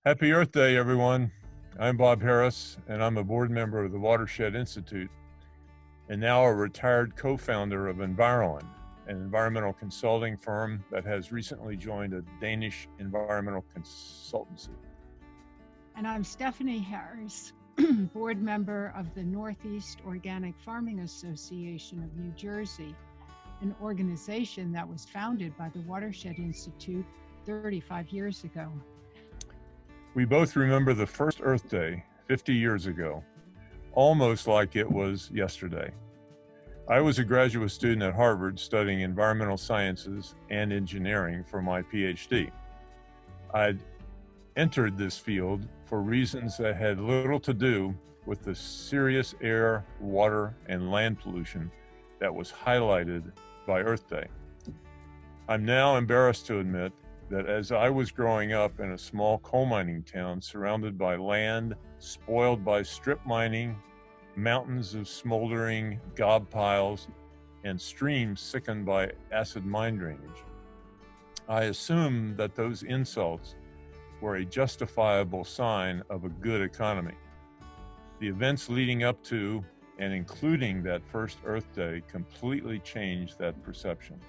Happy Earth Day, everyone. I'm Bob Harris, and I'm a board member of the Watershed Institute, and now a retired co-founder of Environ, an environmental consulting firm that has recently joined a Danish environmental consultancy. And I'm Stephanie Harris, board member of the Northeast Organic Farming Association of New Jersey, an organization that was founded by the Watershed Institute 35 years ago. We both remember the first Earth Day 50 years ago, almost like it was yesterday. I was a graduate student at Harvard studying environmental sciences and engineering for my PhD. I'd entered this field for reasons that had little to do with the serious air, water, and land pollution that was highlighted by Earth Day. I'm now embarrassed to admit that as I was growing up in a small coal mining town surrounded by land spoiled by strip mining, mountains of smoldering gob piles, and streams sickened by acid mine drainage, I assumed that those insults were a justifiable sign of a good economy. The events leading up to and including that first Earth Day completely changed that perception.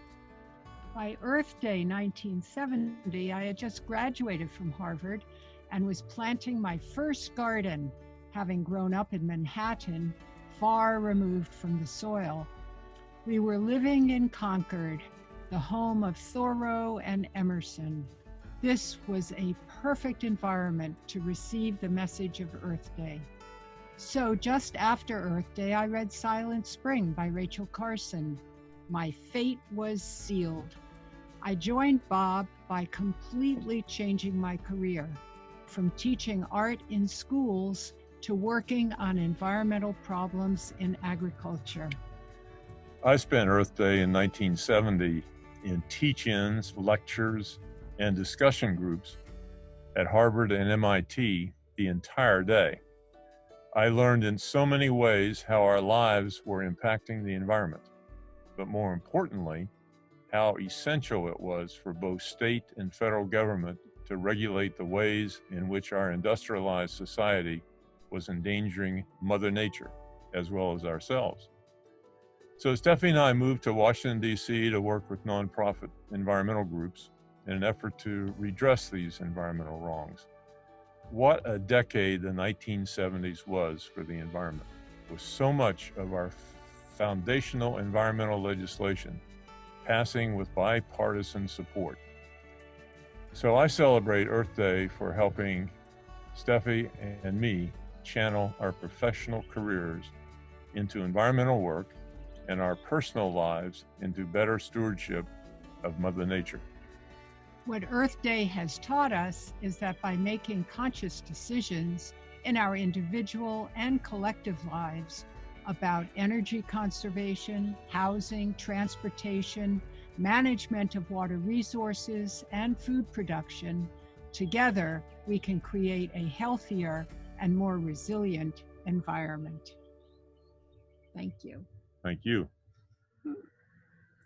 By Earth Day 1970, I had just graduated from Harvard and was planting my first garden, having grown up in Manhattan, far removed from the soil. We were living in Concord, the home of Thoreau and Emerson. This was a perfect environment to receive the message of Earth Day. So just after Earth Day, I read Silent Spring by Rachel Carson. My fate was sealed. I joined Bob by completely changing my career, from teaching art in schools to working on environmental problems in agriculture. I spent Earth Day in 1970 in teach-ins, lectures, and discussion groups at Harvard and MIT the entire day. I learned in so many ways how our lives were impacting the environment, but more importantly, how essential it was for both state and federal government to regulate the ways in which our industrialized society was endangering Mother Nature, as well as ourselves. So Stephanie and I moved to Washington, D.C. to work with nonprofit environmental groups in an effort to redress these environmental wrongs. What a decade the 1970s was for the environment, with so much of our foundational environmental legislation passing with bipartisan support. So I celebrate Earth Day for helping Steffi and me channel our professional careers into environmental work and our personal lives into better stewardship of Mother Nature. What Earth Day has taught us is that by making conscious decisions in our individual and collective lives about energy conservation, housing, transportation, management of water resources, and food production, together we can create a healthier and more resilient environment. Thank you. Thank you.